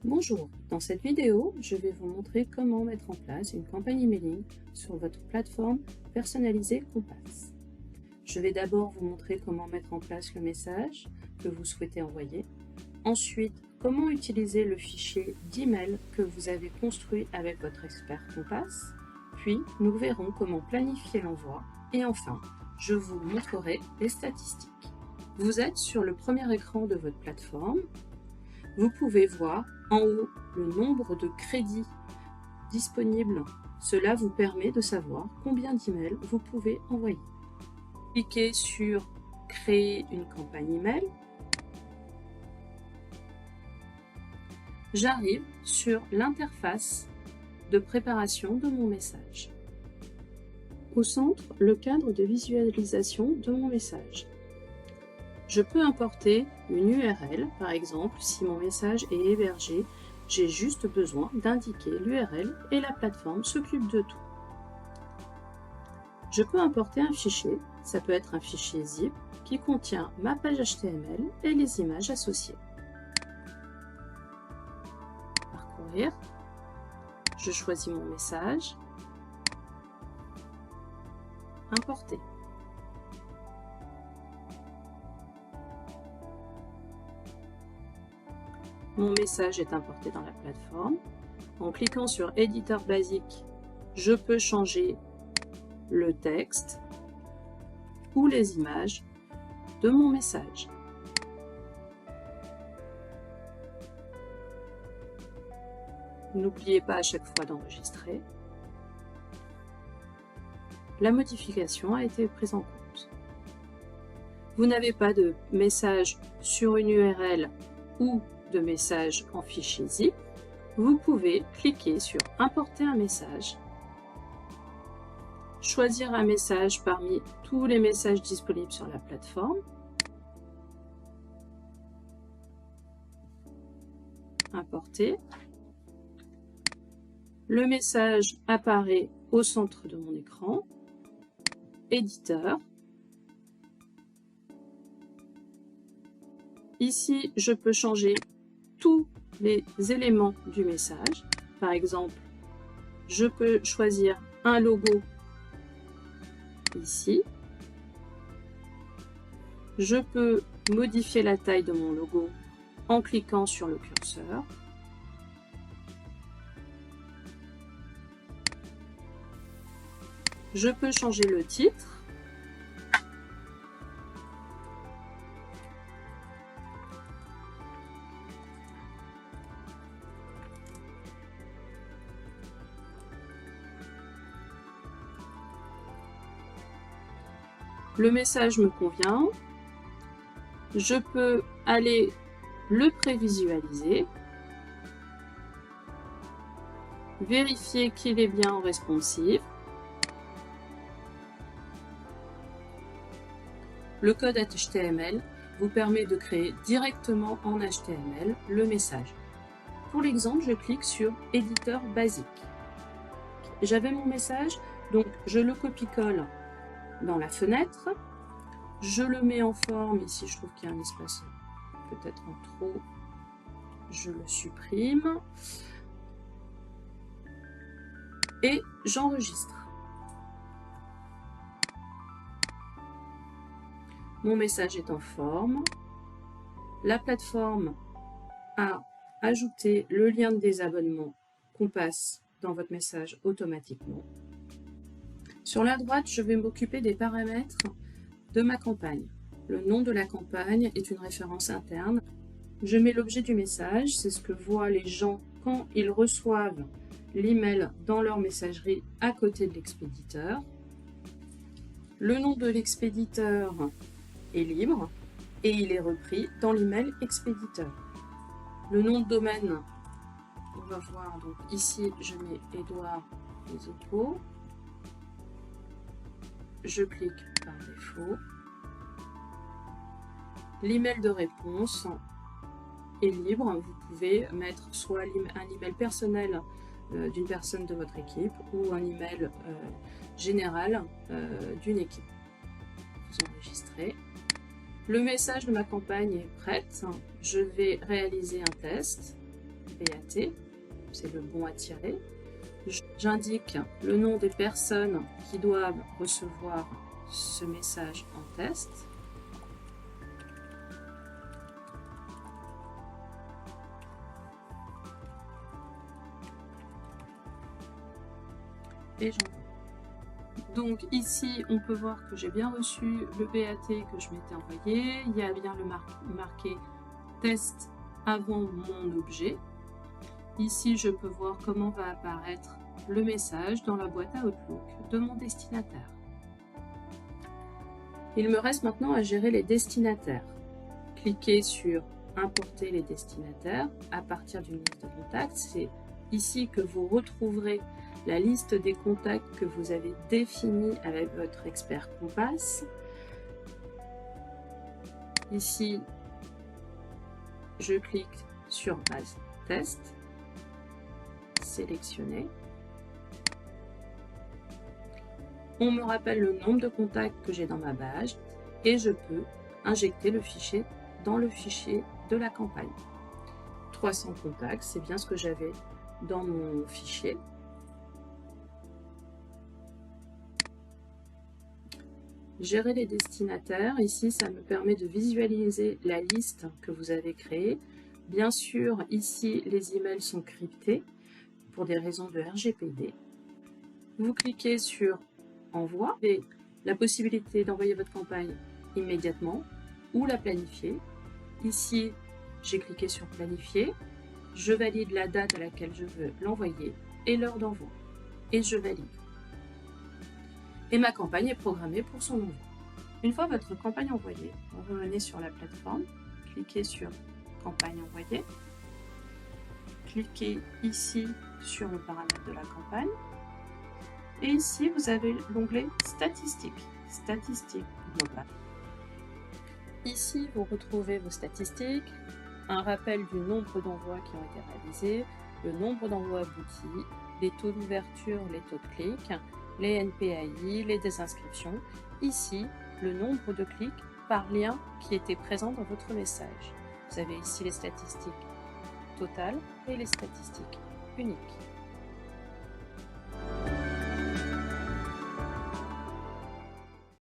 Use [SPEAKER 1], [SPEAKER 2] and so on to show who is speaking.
[SPEAKER 1] Bonjour, dans cette vidéo, je vais vous montrer comment mettre en place une campagne emailing sur votre plateforme personnalisée Compass. Je vais d'abord vous montrer comment mettre en place le message que vous souhaitez envoyer. Ensuite, comment utiliser le fichier d'email que vous avez construit avec votre expert Compass. Puis, nous verrons comment planifier l'envoi. Et enfin, je vous montrerai les statistiques. Vous êtes sur le premier écran de votre plateforme. Vous pouvez voir en haut le nombre de crédits disponibles. Cela vous permet de savoir combien d'emails vous pouvez envoyer. Cliquez sur « Créer une campagne email ». J'arrive sur l'interface de préparation de mon message. Au centre, le cadre de visualisation de mon message. Je peux importer une URL, par exemple, si mon message est hébergé, j'ai juste besoin d'indiquer l'URL et la plateforme s'occupe de tout. Je peux importer un fichier, ça peut être un fichier zip qui contient ma page HTML et les images associées. Parcourir, je choisis mon message, importer. Mon message est importé dans la plateforme. En cliquant sur Éditeur basique, je peux changer le texte ou les images de mon message. N'oubliez pas à chaque fois d'enregistrer. La modification a été prise en compte. Vous n'avez pas de message sur une URL ou de message en fichier zip, vous pouvez cliquer sur Importer un message, choisir un message parmi tous les messages disponibles sur la plateforme, importer. Le message apparaît au centre de mon écran, éditeur. Ici, je peux changer tous les éléments du message. Par exemple, je peux choisir un logo ici. Je peux modifier la taille de mon logo en cliquant sur le curseur. Je peux changer le titre. Le message me convient. Je peux aller le prévisualiser, vérifier qu'il est bien responsive. Le code HTML vous permet de créer directement en HTML le message. Pour l'exemple, je clique sur Éditeur basique. J'avais mon message, donc je le copie-colle dans la fenêtre, je le mets en forme, ici je trouve qu'il y a un espace peut-être en trop, je le supprime et j'enregistre. Mon message est en forme, la plateforme a ajouté le lien de désabonnement Compass dans votre message automatiquement. Sur la droite, je vais m'occuper des paramètres de ma campagne. Le nom de la campagne est une référence interne. Je mets l'objet du message, c'est ce que voient les gens quand ils reçoivent l'email dans leur messagerie à côté de l'expéditeur. Le nom de l'expéditeur est libre et il est repris dans l'email expéditeur. Le nom de domaine, on va voir, donc ici je mets Édouard Esopo. Je clique par défaut. L'email de réponse est libre. Vous pouvez mettre soit un email personnel d'une personne de votre équipe ou un email général d'une équipe. Vous enregistrez. Le message de ma campagne est prêt. Je vais réaliser un test. BAT, c'est le bon à tirer. J'indique le nom des personnes qui doivent recevoir ce message en test. Et j'envoie. Donc ici, on peut voir que j'ai bien reçu le BAT que je m'étais envoyé. Il y a bien le marqué test avant mon objet. Ici, je peux voir comment va apparaître le message dans la boîte à Outlook de mon destinataire. Il me reste maintenant à gérer les destinataires. Cliquez sur Importer les destinataires à partir d'une liste de contacts. C'est ici que vous retrouverez la liste des contacts que vous avez définis avec votre expert Compass. Ici, je clique sur Base Test, sélectionner. On me rappelle le nombre de contacts que j'ai dans ma base et je peux injecter le fichier dans le fichier de la campagne. 300 contacts, c'est bien ce que j'avais dans mon fichier. Gérer les destinataires, ici ça me permet de visualiser la liste que vous avez créée. Bien sûr, ici les emails sont cryptés pour des raisons de RGPD. Vous cliquez sur Envoi et la possibilité d'envoyer votre campagne immédiatement ou la planifier. Ici, j'ai cliqué sur Planifier. Je valide la date à laquelle je veux l'envoyer et l'heure d'envoi. Et je valide. Et ma campagne est programmée pour son envoi. Une fois votre campagne envoyée, revenez sur la plateforme, cliquez sur Campagne envoyée, cliquez ici sur le paramètre de la campagne, et ici vous avez l'onglet Statistiques, Statistiques globales. Ici vous retrouvez vos statistiques, un rappel du nombre d'envois qui ont été réalisés, le nombre d'envois aboutis, les taux d'ouverture, les taux de clics, les NPAI, les désinscriptions. Ici, le nombre de clics par lien qui était présent dans votre message. Vous avez ici les statistiques totales et les statistiques uniques.